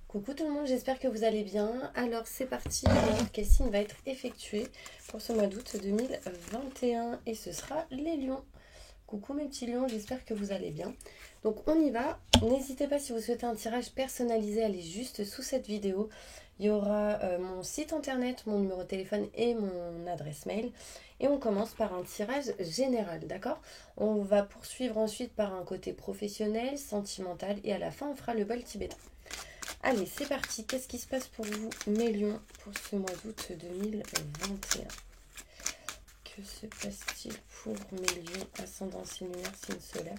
Coucou tout le monde, j'espère que vous allez bien. Alors c'est parti, le casting va être effectué pour ce mois d'août 2021 et ce sera les lions. Coucou mes petits lions, j'espère que vous allez bien. Donc on y va. N'hésitez pas si vous souhaitez un tirage personnalisé, allez juste sous cette vidéo. Il y aura mon site internet, mon numéro de téléphone et mon adresse mail. Et on commence par un tirage général, d'accord? On va poursuivre ensuite par un côté professionnel, sentimental et à la fin on fera le bol tibétain. Allez, c'est parti. Qu'est-ce qui se passe pour vous, mes lions, pour ce mois d'août 2021? Que se passe-t-il pour mes lions, ascendant signe lunaire, signe solaire,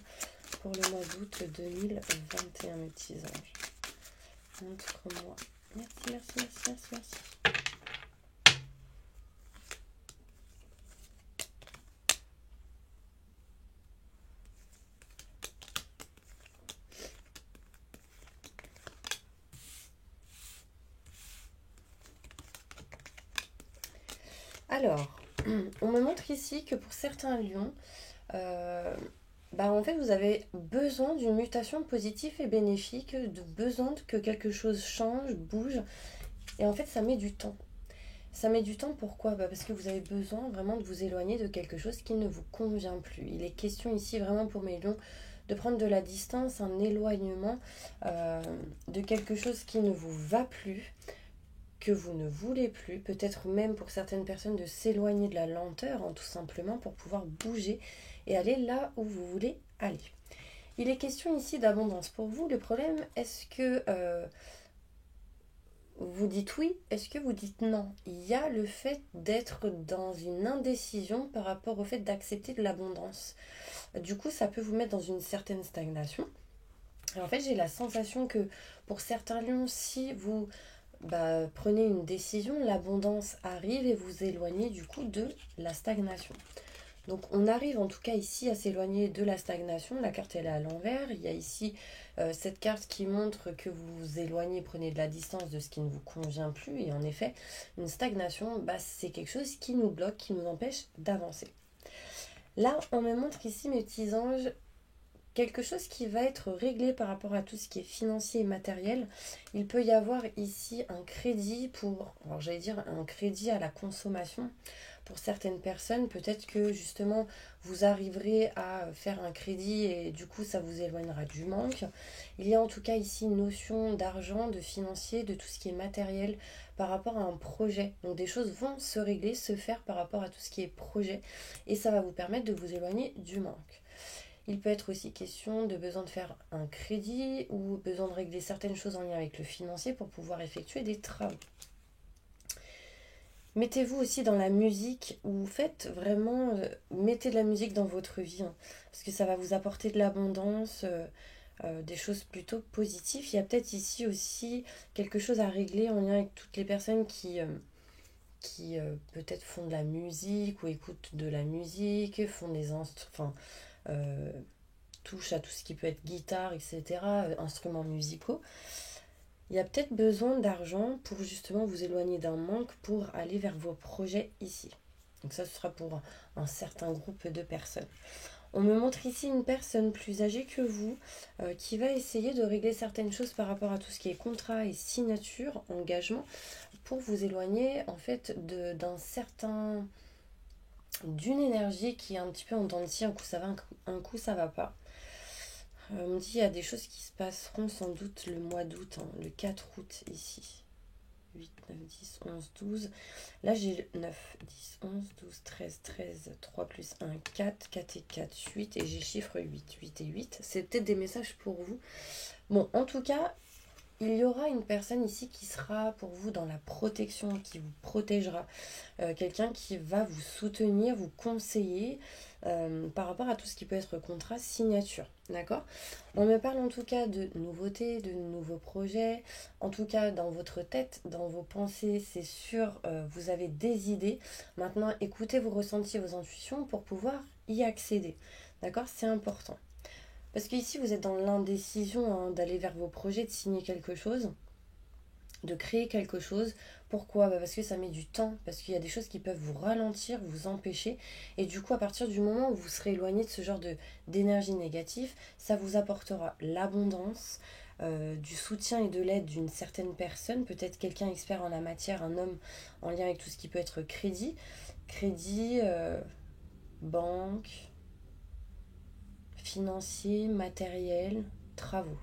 pour le mois d'août 2021, mes petits anges? Montre-moi. Merci, merci, merci, merci, merci. Alors, on me montre ici que pour certains lions, en fait, vous avez besoin d'une mutation positive et bénéfique, de besoin que quelque chose change, bouge, et en fait, ça met du temps. Ça met du temps, pourquoi? Parce que vous avez besoin vraiment de vous éloigner de quelque chose qui ne vous convient plus. Il est question ici vraiment pour mes lions de prendre de la distance, un éloignement de quelque chose qui ne vous va plus, que vous ne voulez plus, peut-être même pour certaines personnes de s'éloigner de la lenteur, tout simplement pour pouvoir bouger et aller là où vous voulez aller. Il est question ici d'abondance pour vous. Le problème, est-ce que vous dites oui, est-ce que vous dites non? Il y a le fait d'être dans une indécision par rapport au fait d'accepter de l'abondance. Du coup, ça peut vous mettre dans une certaine stagnation. Et en fait, j'ai la sensation que pour certains lions, si vous prenez une décision, l'abondance arrive et vous éloignez du coup de la stagnation. Donc on arrive en tout cas ici à s'éloigner de la stagnation. La carte elle est à l'envers. Il y a ici cette carte qui montre que vous vous éloignez, prenez de la distance de ce qui ne vous convient plus. Et en effet, une stagnation, c'est quelque chose qui nous bloque, qui nous empêche d'avancer. Là, on me montre ici, mes petits anges, quelque chose qui va être réglé par rapport à tout ce qui est financier et matériel. Il peut y avoir ici un crédit pour, alors j'allais dire un crédit à la consommation. Pour certaines personnes, peut-être que justement vous arriverez à faire un crédit et du coup ça vous éloignera du manque. Il y a en tout cas ici une notion d'argent, de financier, de tout ce qui est matériel par rapport à un projet. Donc des choses vont se régler, se faire par rapport à tout ce qui est projet et ça va vous permettre de vous éloigner du manque. Il peut être aussi question de besoin de faire un crédit ou besoin de régler certaines choses en lien avec le financier pour pouvoir effectuer des travaux. Mettez-vous aussi dans la musique ou faites vraiment, mettez de la musique dans votre vie, parce que ça va vous apporter de l'abondance, des choses plutôt positives. Il y a peut-être ici aussi quelque chose à régler en lien avec toutes les personnes qui peut-être font de la musique ou écoutent de la musique, font des instruments, touchent à tout ce qui peut être guitare, etc., instruments musicaux. Il y a peut-être besoin d'argent pour justement vous éloigner d'un manque pour aller vers vos projets ici. Donc ça, ce sera pour un certain groupe de personnes. On me montre ici une personne plus âgée que vous qui va essayer de régler certaines choses par rapport à tout ce qui est contrat et signature, engagement, pour vous éloigner en fait d'une énergie qui est un petit peu en dents de scie. Un coup ça va, un coup ça va pas. On me dit qu'il y a des choses qui se passeront sans doute le mois d'août, le 4 août ici. 8, 9, 10, 11, 12. Là j'ai 9, 10, 11, 12, 13, 13, 3 plus 1, 4, 4 et 4, 8 et j'ai chiffre 8, 8 et 8. C'est peut-être des messages pour vous. Bon, en tout cas, il y aura une personne ici qui sera pour vous dans la protection, qui vous protégera. Quelqu'un qui va vous soutenir, vous conseiller par rapport à tout ce qui peut être contrat, signature. D'accord? On me parle en tout cas de nouveautés, de nouveaux projets. En tout cas, dans votre tête, dans vos pensées, c'est sûr, vous avez des idées. Maintenant, écoutez vos ressentis, vos intuitions pour pouvoir y accéder. D'accord? C'est important. Parce qu'ici, vous êtes dans l'indécision d'aller vers vos projets, de signer quelque chose, de créer quelque chose. Pourquoi? Parce que ça met du temps, parce qu'il y a des choses qui peuvent vous ralentir, vous empêcher. Et du coup, à partir du moment où vous serez éloigné de ce genre d'énergie négative, ça vous apportera l'abondance, du soutien et de l'aide d'une certaine personne, peut-être quelqu'un expert en la matière, un homme en lien avec tout ce qui peut être crédit, banque, financier, matériel, travaux.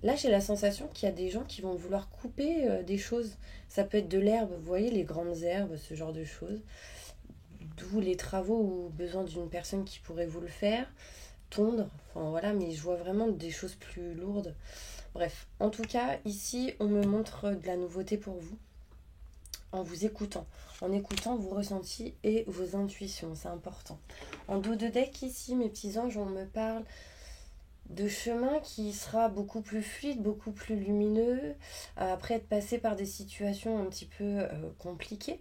Là, j'ai la sensation qu'il y a des gens qui vont vouloir couper des choses. Ça peut être de l'herbe, vous voyez, les grandes herbes, ce genre de choses. D'où les travaux ou besoin d'une personne qui pourrait vous le faire. Tondre, enfin voilà, mais je vois vraiment des choses plus lourdes. Bref, en tout cas, ici, on me montre de la nouveauté pour vous en vous écoutant. En écoutant vos ressentis et vos intuitions, c'est important. En dos de deck, ici, mes petits anges, on me parle de chemin qui sera beaucoup plus fluide, beaucoup plus lumineux, après être passé par des situations un petit peu compliquées.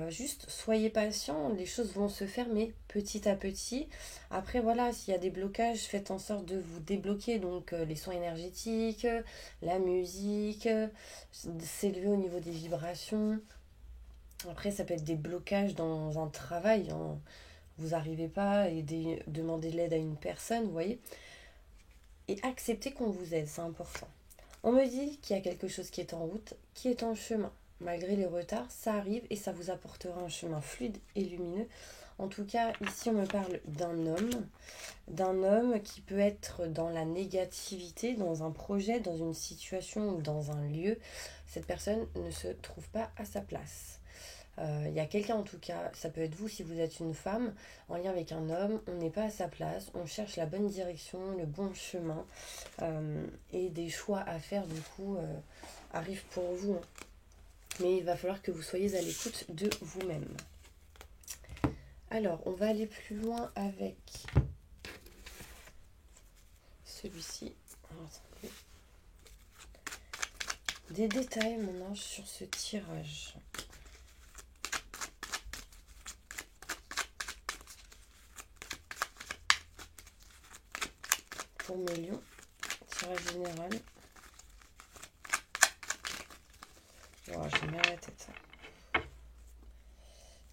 Juste soyez patient, les choses vont se faire, mais petit à petit. Après, voilà, s'il y a des blocages, faites en sorte de vous débloquer. Donc, les soins énergétiques, la musique, s'élever au niveau des vibrations. Après, ça peut être des blocages dans un travail. Hein. Vous n'arrivez pas et demander de l'aide à une personne, vous voyez. Et accepter qu'on vous aide, c'est important. On me dit qu'il y a quelque chose qui est en route, qui est en chemin. Malgré les retards, ça arrive et ça vous apportera un chemin fluide et lumineux. En tout cas, ici, on me parle d'un homme qui peut être dans la négativité, dans un projet, dans une situation ou dans un lieu. Cette personne ne se trouve pas à sa place. Il y a quelqu'un en tout cas, ça peut être vous si vous êtes une femme, en lien avec un homme, on n'est pas à sa place, on cherche la bonne direction, le bon chemin, et des choix à faire du coup arrivent pour vous. Hein. Mais il va falloir que vous soyez à l'écoute de vous-même. Alors, on va aller plus loin avec celui-ci. Des détails, mon ange, sur ce tirage. Pour mes lions, tirage général. Oh, j'ai mal à la tête.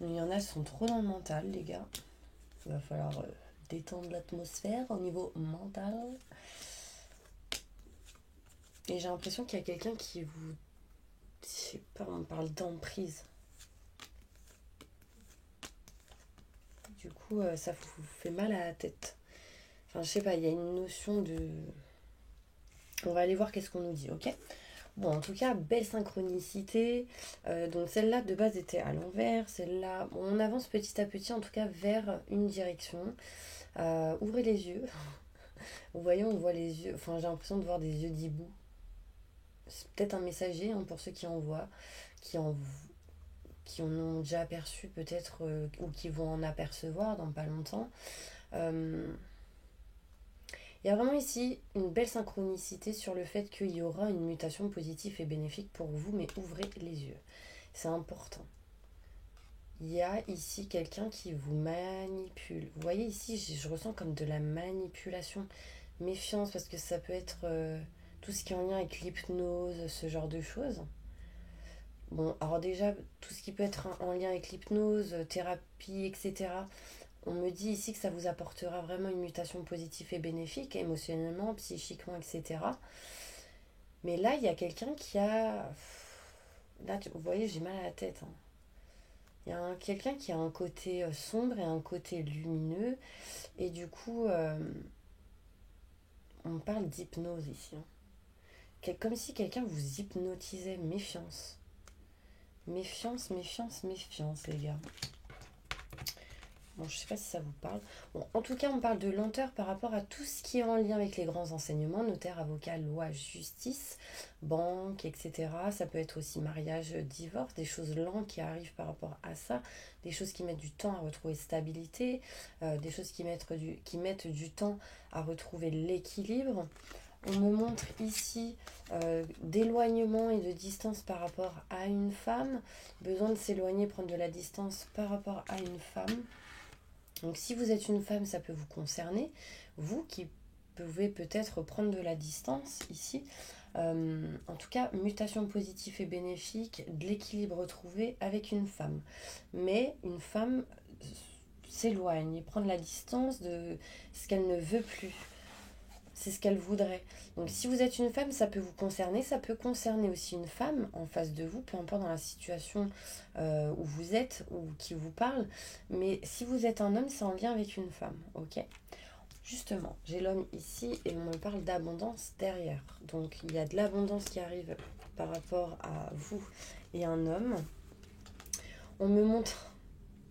Il y en a qui sont trop dans le mental, les gars. Il va falloir détendre l'atmosphère au niveau mental. Et j'ai l'impression qu'il y a quelqu'un qui vous... Je sais pas, on parle d'emprise. Du coup, ça vous fait mal à la tête. Enfin, je sais pas, il y a une notion de... On va aller voir qu'est-ce qu'on nous dit, ok ? Bon, en tout cas, belle synchronicité. Donc celle-là, de base, était à l'envers. Celle-là, bon, on avance petit à petit, en tout cas, vers une direction. Ouvrez les yeux. Vous voyez, on voit les yeux... Enfin, j'ai l'impression de voir des yeux d'hibou. C'est peut-être un messager, hein, pour ceux qui en voient, qui en ont déjà aperçu peut-être, ou qui vont en apercevoir dans pas longtemps. Il y a vraiment ici une belle synchronicité sur le fait qu'il y aura une mutation positive et bénéfique pour vous, mais ouvrez les yeux. C'est important. Il y a ici quelqu'un qui vous manipule. Vous voyez ici, je ressens comme de la manipulation. Méfiance, parce que ça peut être tout ce qui est en lien avec l'hypnose, ce genre de choses. Bon, alors déjà, tout ce qui peut être en lien avec l'hypnose, thérapie, etc., on me dit ici que ça vous apportera vraiment une mutation positive et bénéfique, émotionnellement, psychiquement, etc. Mais là, il y a quelqu'un qui a... Là, vous voyez, j'ai mal à la tête. Hein. Il y a quelqu'un qui a un côté sombre et un côté lumineux. Et du coup, on parle d'hypnose ici. Hein. Comme si quelqu'un vous hypnotisait. Méfiance. Méfiance, méfiance, méfiance, les gars. Bon, je sais pas si ça vous parle. Bon, en tout cas, on parle de lenteur par rapport à tout ce qui est en lien avec les grands enseignements, notaire, avocat, loi, justice, banque, etc. Ça peut être aussi mariage, divorce, des choses lentes qui arrivent par rapport à ça, des choses qui mettent du temps à retrouver stabilité, des choses qui mettent du temps à retrouver l'équilibre. On me montre ici d'éloignement et de distance par rapport à une femme, besoin de s'éloigner, prendre de la distance par rapport à une femme. Donc si vous êtes une femme, ça peut vous concerner. Vous qui pouvez peut-être prendre de la distance ici. En tout cas, mutation positive et bénéfique, de l'équilibre retrouvé avec une femme. Mais une femme s'éloigne et prendre la distance de ce qu'elle ne veut plus. C'est ce qu'elle voudrait. Donc si vous êtes une femme, ça peut vous concerner, ça peut concerner aussi une femme en face de vous, peu importe dans la situation où vous êtes ou qui vous parle. Mais si vous êtes un homme, c'est en lien avec une femme, ok? Justement, j'ai l'homme ici et on me parle d'abondance derrière. Donc il y a de l'abondance qui arrive par rapport à vous et un homme. On me montre...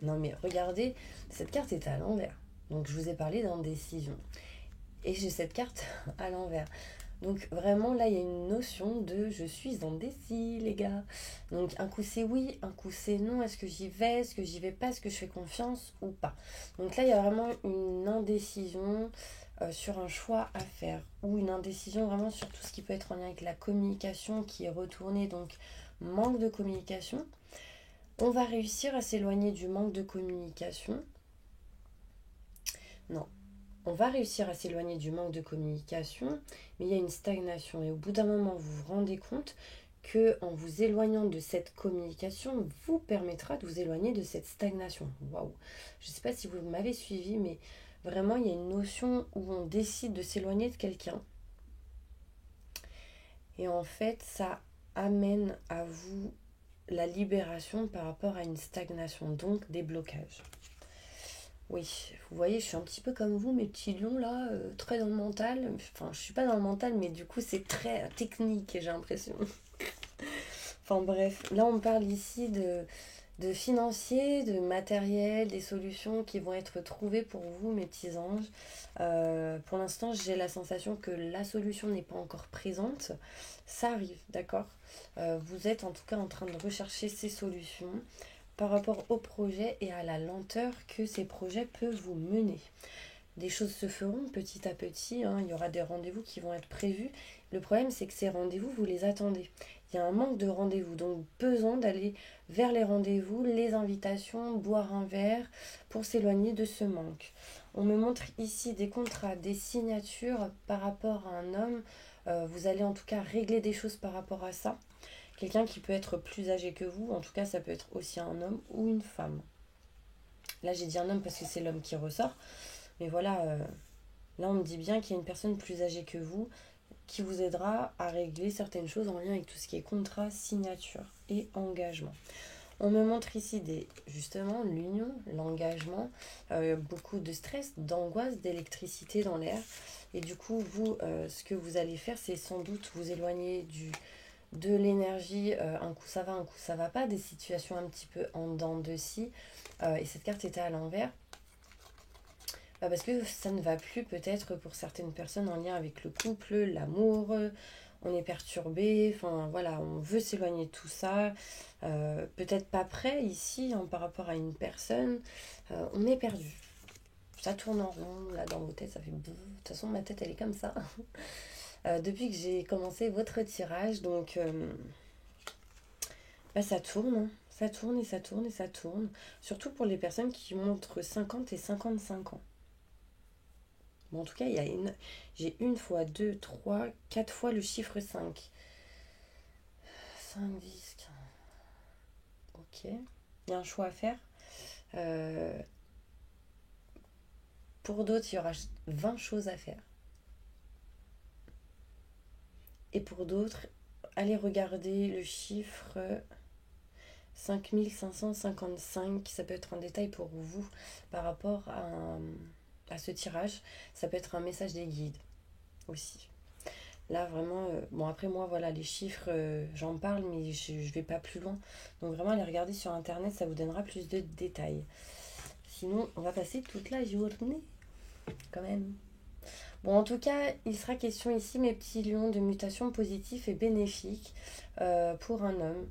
Non mais regardez, cette carte est à l'envers. Donc je vous ai parlé d'indécision. Et j'ai cette carte à l'envers. Donc vraiment là il y a une notion de je suis indécis les gars. Donc un coup c'est oui, un coup c'est non. Est-ce que j'y vais, est-ce que j'y vais pas, est-ce que je fais confiance ou pas. Donc là il y a vraiment une indécision sur un choix à faire. Ou une indécision vraiment sur tout ce qui peut être en lien avec la communication qui est retournée. Donc manque de communication. On va réussir à s'éloigner du manque de communication. Non, on va réussir à s'éloigner du manque de communication, mais il y a une stagnation. Et au bout d'un moment, vous vous rendez compte que en vous éloignant de cette communication, vous permettra de vous éloigner de cette stagnation. Waouh! Je ne sais pas si vous m'avez suivi, mais vraiment, il y a une notion où on décide de s'éloigner de quelqu'un. Et en fait, ça amène à vous la libération par rapport à une stagnation, donc des blocages. Oui, vous voyez, je suis un petit peu comme vous, mes petits lions là, très dans le mental. Enfin, je suis pas dans le mental, mais du coup, c'est très technique, j'ai l'impression. Enfin bref, là on parle ici de financier, de matériel, des solutions qui vont être trouvées pour vous, mes petits anges. Pour l'instant, j'ai la sensation que la solution n'est pas encore présente. Ça arrive, d'accord. Vous êtes en tout cas en train de rechercher ces solutions par rapport au projet et à la lenteur que ces projets peuvent vous mener. Des choses se feront petit à petit, hein, il y aura des rendez-vous qui vont être prévus. Le problème, c'est que ces rendez-vous, vous les attendez. Il y a un manque de rendez-vous, donc besoin d'aller vers les rendez-vous, les invitations, boire un verre pour s'éloigner de ce manque. On me montre ici des contrats, des signatures par rapport à un homme. Vous allez en tout cas régler des choses par rapport à ça. Quelqu'un qui peut être plus âgé que vous, en tout cas ça peut être aussi un homme ou une femme. Là j'ai dit un homme parce que c'est l'homme qui ressort, mais voilà, là on me dit bien qu'il y a une personne plus âgée que vous qui vous aidera à régler certaines choses en lien avec tout ce qui est contrat, signature et engagement. On me montre ici justement l'union, l'engagement, beaucoup de stress, d'angoisse, d'électricité dans l'air. Et du coup, vous, ce que vous allez faire, c'est sans doute vous éloigner de l'énergie, un coup ça va, un coup ça va pas, des situations un petit peu en dents de scie. Et cette carte était à l'envers. Parce que ça ne va plus peut-être pour certaines personnes en lien avec le couple, l'amour, on est perturbé, enfin voilà, on veut s'éloigner de tout ça. Peut-être pas prêt ici hein, par rapport à une personne, on est perdu. Ça tourne en rond, là dans vos têtes, ça fait... De toute façon, ma tête, elle est comme ça. Depuis que j'ai commencé votre tirage, donc ça tourne, hein. Ça tourne et ça tourne et ça tourne. Surtout pour les personnes qui ont entre 50 et 55 ans. Bon, en tout cas, j'ai une fois, deux, trois, quatre fois le chiffre 5. 5, 10, 15. Ok. Il y a un choix à faire. Pour d'autres, il y aura 20 choses à faire. Et pour d'autres, allez regarder le chiffre 5555. Ça peut être un détail pour vous par rapport à ce tirage. Ça peut être un message des guides aussi. Là, vraiment, bon, après moi, voilà, les chiffres, j'en parle, mais je vais pas plus loin. Donc, vraiment, allez regarder sur Internet, ça vous donnera plus de détails. Sinon, on va passer toute la journée, quand même. Bon, en tout cas, il sera question ici, mes petits lions, de mutation positive et bénéfique pour un homme.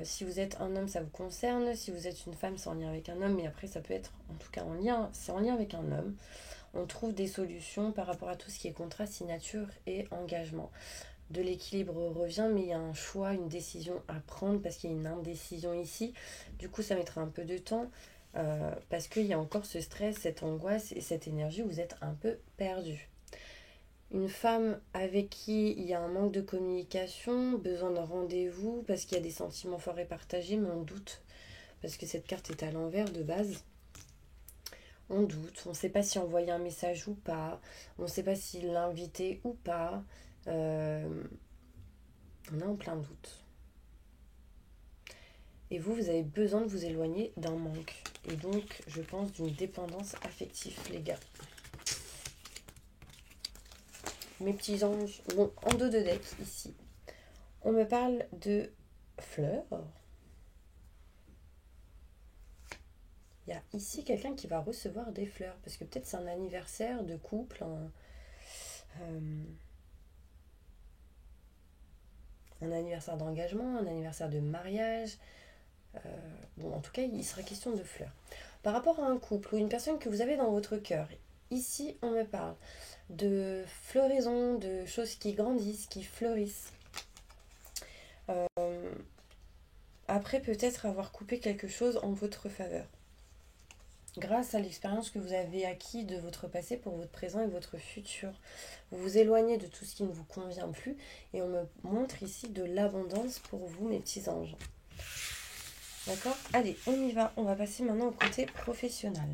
Si vous êtes un homme, ça vous concerne. Si vous êtes une femme, c'est en lien avec un homme. Mais après, ça peut être, en tout cas, c'est en lien avec un homme. On trouve des solutions par rapport à tout ce qui est contrat, signature et engagement. De l'équilibre revient, mais il y a un choix, une décision à prendre parce qu'il y a une indécision ici. Du coup, ça mettra un peu de temps parce qu'il y a encore ce stress, cette angoisse et cette énergie où vous êtes un peu perdu. Une femme avec qui il y a un manque de communication, besoin d'un rendez-vous parce qu'il y a des sentiments forts et partagés, mais on doute parce que cette carte est à l'envers de base. On doute, on ne sait pas si envoyer un message ou pas, on ne sait pas s'il l'a invité ou pas. On est en plein doute. Et vous avez besoin de vous éloigner d'un manque. Et donc, je pense d'une dépendance affective, les gars. Mes petits anges, bon, en dos de deck, ici, on me parle de fleurs. Il y a ici quelqu'un qui va recevoir des fleurs, parce que peut-être c'est un anniversaire de couple, un anniversaire d'engagement, un anniversaire de mariage. Bon, en tout cas, il sera question de fleurs. Par rapport à un couple ou une personne que vous avez dans votre cœur, ici, on me parle de floraison, de choses qui grandissent, qui fleurissent. Après, peut-être avoir coupé quelque chose en votre faveur. Grâce à l'expérience que vous avez acquis de votre passé pour votre présent et votre futur. Vous vous éloignez de tout ce qui ne vous convient plus et on me montre ici de l'abondance pour vous, mes petits anges. D'accord ? Allez, on y va. On va passer maintenant au côté professionnel.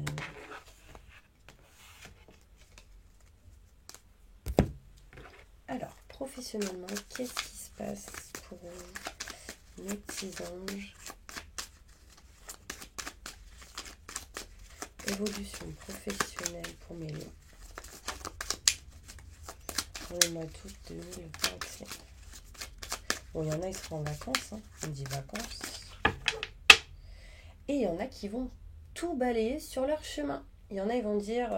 Alors, professionnellement, qu'est-ce qui se passe pour vous, mes petits anges ? Évolution professionnelle pour mes lions. Pour le mois d'août 2021. Bon, il y en a, ils seront en vacances. On dit vacances. Et il y en a qui vont tout balayer sur leur chemin. Il y en a, ils vont dire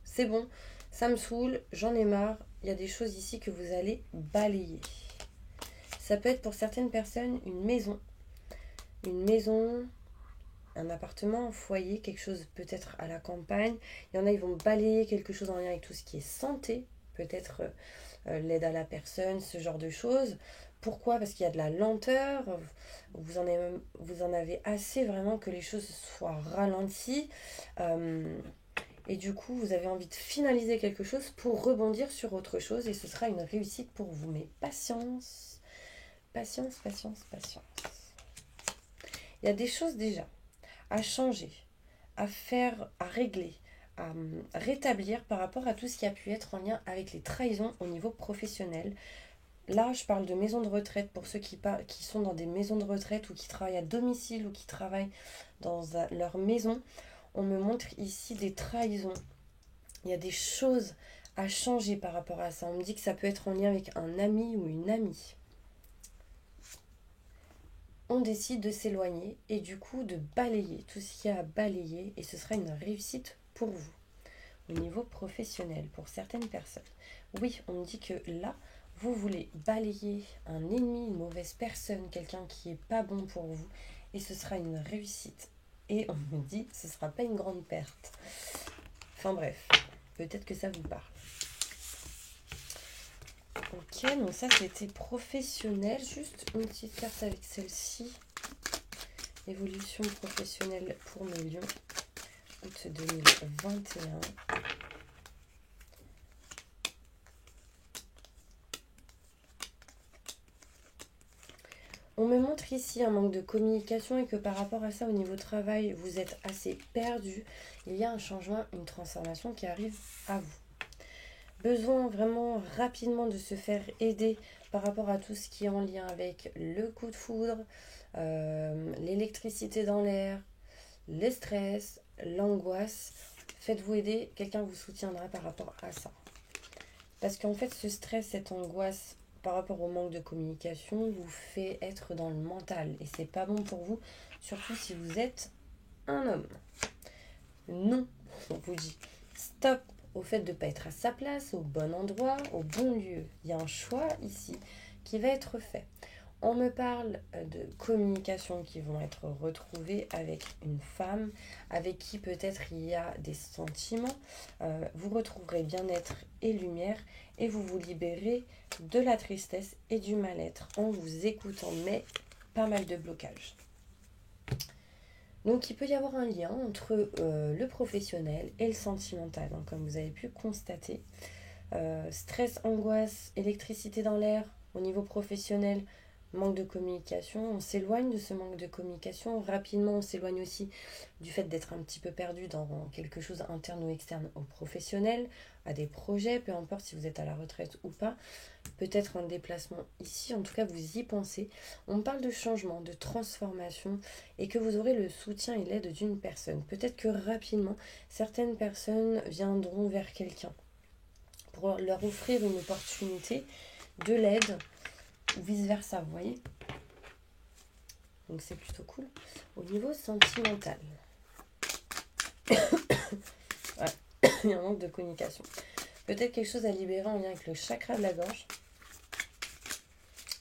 c'est bon, ça me saoule, j'en ai marre. Il y a des choses ici que vous allez balayer. Ça peut être pour certaines personnes une maison, un appartement, un foyer, quelque chose peut-être à la campagne. Il y en a, ils vont balayer quelque chose en lien avec tout ce qui est santé, peut-être l'aide à la personne, ce genre de choses. Pourquoi ? Parce qu'il y a de la lenteur, vous en avez assez vraiment que les choses soient ralenties. Et du coup, vous avez envie de finaliser quelque chose pour rebondir sur autre chose et ce sera une réussite pour vous. Mais patience, patience, patience, patience. Il y a des choses déjà à changer, à faire, à régler, à rétablir par rapport à tout ce qui a pu être en lien avec les trahisons au niveau professionnel. Là, je parle de maisons de retraite pour ceux qui sont dans des maisons de retraite ou qui travaillent à domicile ou qui travaillent dans leur maison. On me montre ici des trahisons. Il y a des choses à changer par rapport à ça. On me dit que ça peut être en lien avec un ami ou une amie. On décide de s'éloigner et du coup de balayer tout ce qu'il y a à balayer et ce sera une réussite pour vous au niveau professionnel pour certaines personnes. Oui, on me dit que là, vous voulez balayer un ennemi, une mauvaise personne, quelqu'un qui n'est pas bon pour vous et ce sera une réussite. Et on me dit que ce ne sera pas une grande perte. Enfin bref, peut-être que ça vous parle. Ok, donc ça c'était professionnel. Juste une petite carte avec celle-ci. Évolution professionnelle pour mes lions. Août 2021. On me montre ici un manque de communication et que par rapport à ça, au niveau travail, vous êtes assez perdu. Il y a un changement, une transformation qui arrive à vous. Besoin vraiment rapidement de se faire aider par rapport à tout ce qui est en lien avec le coup de foudre, l'électricité dans l'air, le stress, l'angoisse. Faites-vous aider, quelqu'un vous soutiendra par rapport à ça. Parce qu'en fait, ce stress, cette angoisse par rapport au manque de communication vous fait être dans le mental. Et c'est pas bon pour vous, surtout si vous êtes un homme. Non, on vous dit stop au fait de ne pas être à sa place, au bon endroit, au bon lieu. Il y a un choix ici qui va être fait. On me parle de communication qui vont être retrouvées avec une femme avec qui peut-être il y a des sentiments. Vous retrouverez bien-être et lumière et vous vous libérez de la tristesse et du mal-être en vous écoutant, mais pas mal de blocages. Donc il peut y avoir un lien entre le professionnel et le sentimental, hein, comme vous avez pu constater. Stress, angoisse, électricité dans l'air au niveau professionnel, Manque de communication, on s'éloigne de ce manque de communication. Rapidement, on s'éloigne aussi du fait d'être un petit peu perdu dans quelque chose interne ou externe au professionnel, à des projets, peu importe si vous êtes à la retraite ou pas. Peut-être un déplacement ici, en tout cas vous y pensez. On parle de changement, de transformation et que vous aurez le soutien et l'aide d'une personne. Peut-être que rapidement, certaines personnes viendront vers quelqu'un pour leur offrir une opportunité, de l'aide, ou vice-versa, vous voyez. Donc c'est plutôt cool. Au niveau sentimental, ouais, il y a un manque de communication. Peut-être quelque chose à libérer en lien avec le chakra de la gorge.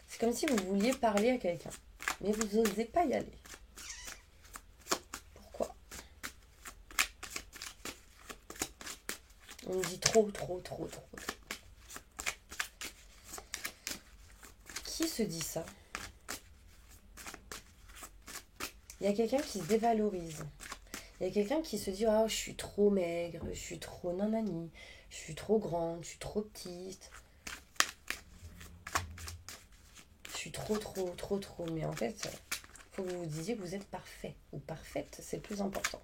C'est comme si vous vouliez parler à quelqu'un, mais vous n'osez pas y aller. Pourquoi? On me dit trop. Qui se dit ça? Il y a quelqu'un qui se dévalorise. Il y a quelqu'un qui se dit ah, je suis trop maigre, je suis trop nanani, je suis trop grande, je suis trop petite. Je suis trop. Mais en fait, il faut que vous vous disiez que vous êtes parfait ou parfaite, c'est le plus important.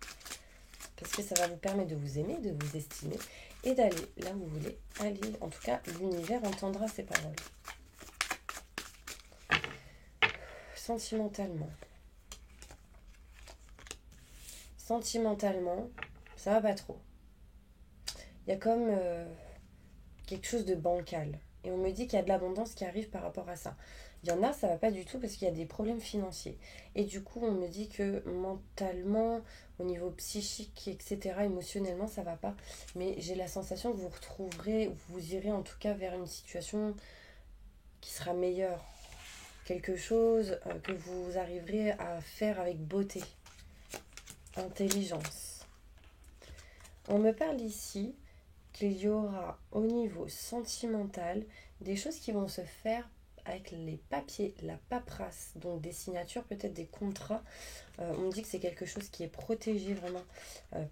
Parce que ça va vous permettre de vous aimer, de vous estimer et d'aller là où vous voulez aller. En tout cas, l'univers entendra ces paroles. Sentimentalement, ça va pas trop. Il y a comme quelque chose de bancal. Et on me dit qu'il y a de l'abondance qui arrive par rapport à ça. Il y en a, ça va pas du tout parce qu'il y a des problèmes financiers. Et du coup, on me dit que mentalement, au niveau psychique, etc., émotionnellement, ça va pas. Mais j'ai la sensation que vous retrouverez, vous irez en tout cas vers une situation qui sera meilleure. Quelque chose que vous arriverez à faire avec beauté, intelligence. On me parle ici qu'il y aura au niveau sentimental des choses qui vont se faire avec les papiers, la paperasse, donc des signatures, peut-être des contrats. On me dit que c'est quelque chose qui est protégé vraiment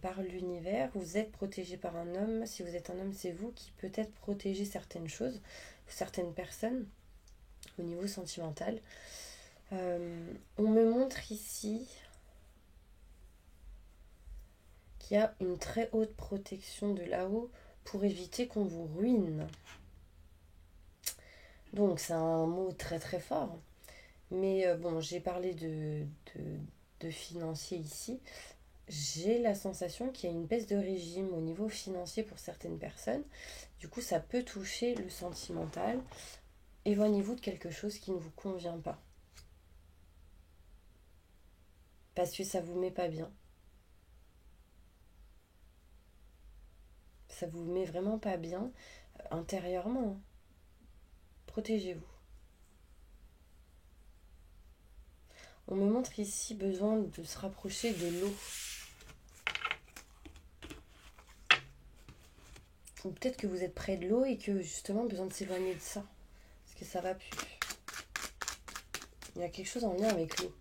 par l'univers. Vous êtes protégé par un homme. Si vous êtes un homme, c'est vous qui peut-être protégez certaines choses, certaines personnes au niveau sentimental. On me montre ici qu'il y a une très haute protection de là-haut pour éviter qu'on vous ruine. Donc c'est un mot très très fort. Mais bon, j'ai parlé de financier ici. J'ai la sensation qu'il y a une baisse de régime au niveau financier pour certaines personnes. Du coup, ça peut toucher le sentimental. Éloignez-vous de quelque chose qui ne vous convient pas. Parce que ça vous met pas bien. Ça vous met vraiment pas bien intérieurement. Protégez-vous. On me montre ici besoin de se rapprocher de l'eau. Ou peut-être que vous êtes près de l'eau et que justement besoin de s'éloigner de ça. Parce que ça va plus. Il y a quelque chose en lien avec l'eau.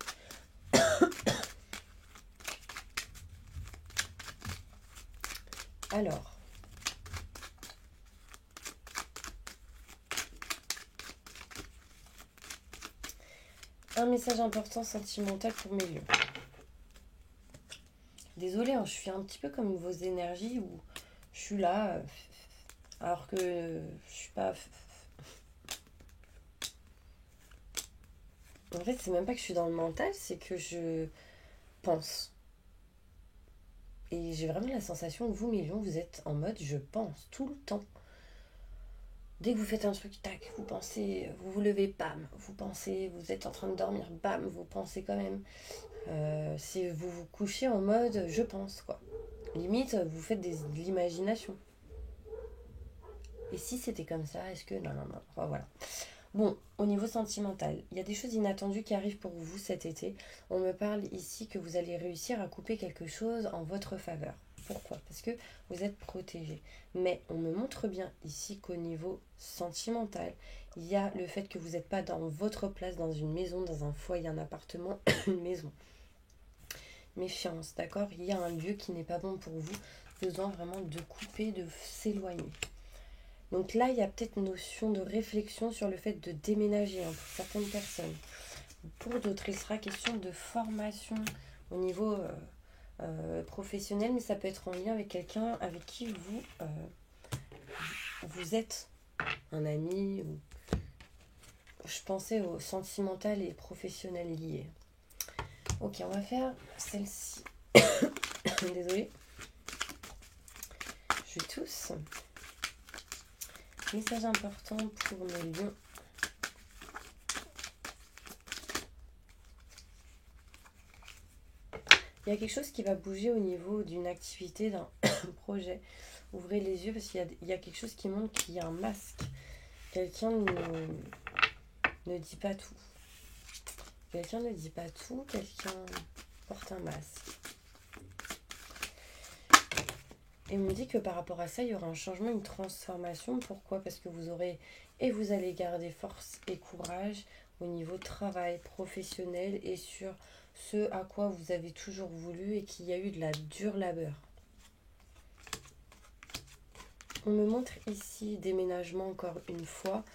Alors. Un message important sentimental pour mes lions. Désolée, hein, je suis un petit peu comme vos énergies où je suis là alors que je suis pas... En fait, c'est même pas que je suis dans le mental, c'est que je pense. Et j'ai vraiment la sensation que vous, mes lions, vous êtes en mode je pense tout le temps. Dès que vous faites un truc, tac, vous pensez, vous vous levez, bam, vous pensez, vous êtes en train de dormir, bam, vous pensez quand même. Si vous vous couchez en mode je pense, quoi. Limite, vous faites de l'imagination. Et si c'était comme ça, est-ce que... Non. Enfin, voilà. Bon, au niveau sentimental, il y a des choses inattendues qui arrivent pour vous cet été. On me parle ici que vous allez réussir à couper quelque chose en votre faveur. Pourquoi? Parce que vous êtes protégé. Mais on me montre bien ici qu'au niveau sentimental, il y a le fait que vous n'êtes pas dans votre place, dans une maison, dans un foyer, un appartement, une maison. Méfiance, d'accord? Il y a un lieu qui n'est pas bon pour vous. Besoin vraiment de couper, de s'éloigner. Donc là, il y a peut-être une notion de réflexion sur le fait de déménager pour certaines personnes. Pour d'autres, il sera question de formation au niveau professionnel, mais ça peut être en lien avec quelqu'un avec qui vous êtes un ami. Ou... Je pensais au sentimental et professionnel lié. Ok, on va faire celle-ci. Désolée. Je vais tous. Message important pour mes lions. Il y a quelque chose qui va bouger au niveau d'une activité, d'un projet. Ouvrez les yeux parce qu'il y a quelque chose qui montre qu'il y a un masque. Quelqu'un ne dit pas tout. Quelqu'un ne dit pas tout, quelqu'un porte un masque. Et on me dit que par rapport à ça, il y aura un changement, une transformation. Pourquoi? Parce que vous allez garder force et courage au niveau travail professionnel et sur ce à quoi vous avez toujours voulu et qu'il y a eu de la dure labeur. On me montre ici déménagement encore une fois,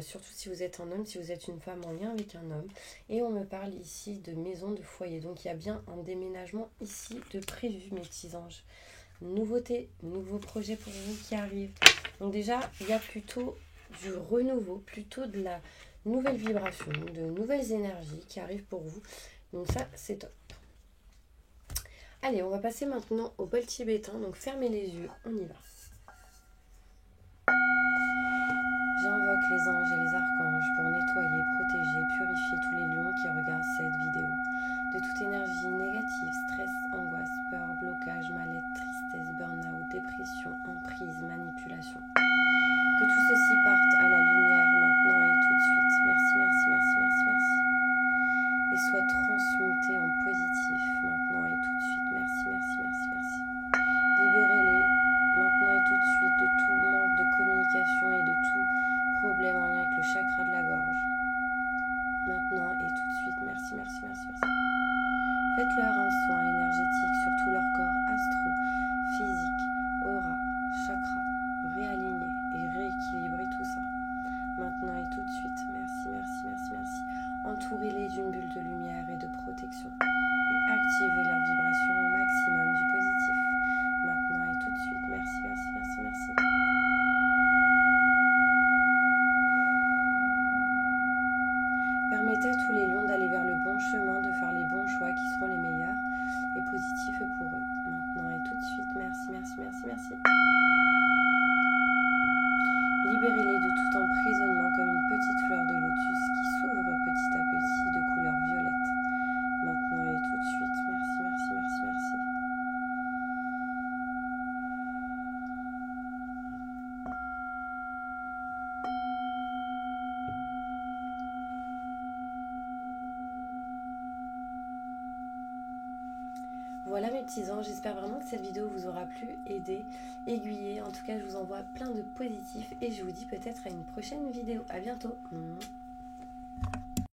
surtout si vous êtes un homme, si vous êtes une femme en lien avec un homme. Et on me parle ici de maison, de foyer. Donc il y a bien un déménagement ici de prévu, mes petits anges. Nouveauté, nouveau projet pour vous qui arrive. Donc déjà, il y a plutôt du renouveau, plutôt de la nouvelle vibration, de nouvelles énergies qui arrivent pour vous. Donc ça, c'est top. Allez, on va passer maintenant au bol tibétain. Donc fermez les yeux, on y va. J'invoque les anges et les archanges pour nettoyer, protéger, purifier tous les lions qui regardent cette vidéo de toute énergie négative, stress, angoisse, peur, blocage, mal-être, tristesse, burn-out, dépression, emprise, manipulation. Que tout ceci parte à la lumière maintenant et tout de suite. Merci, merci, merci, merci, merci. Et soit transmuté en positif maintenant et tout de suite. Merci, merci, merci, merci. Libérez-les maintenant et tout de suite de tout manque de communication et de tout problème en lien avec le chakra de la gorge. Maintenant et tout de suite. Merci, merci, merci, merci. Faites-leur un soin énergétique sur tout leur corps astro, physique, aura, chakra, réaligner et rééquilibrer tout ça. Maintenant et tout de suite. Merci, merci, merci, merci. Entourez-les d'une bulle de lumière et de protection. Et activez leur vibration au maximum du positif. Maintenant et tout de suite. Merci, merci, merci, merci. Permettez à tous les lions d'aller vers le bon chemin, de faire les bons choix qui seront les meilleurs et positifs pour eux. Maintenant et tout de suite. Merci, merci, merci, merci. Libérez-les de tout emprisonnement comme une petite fleur de lotus qui s'ouvre petit à petit de couleur violette. Maintenant et tout de suite. Merci, merci, merci, merci. Voilà mes petits anges, j'espère vraiment que cette vidéo vous aura plu, aidé, aiguillé. En tout cas, je vous envoie plein de positifs et je vous dis peut-être à une prochaine vidéo. À bientôt.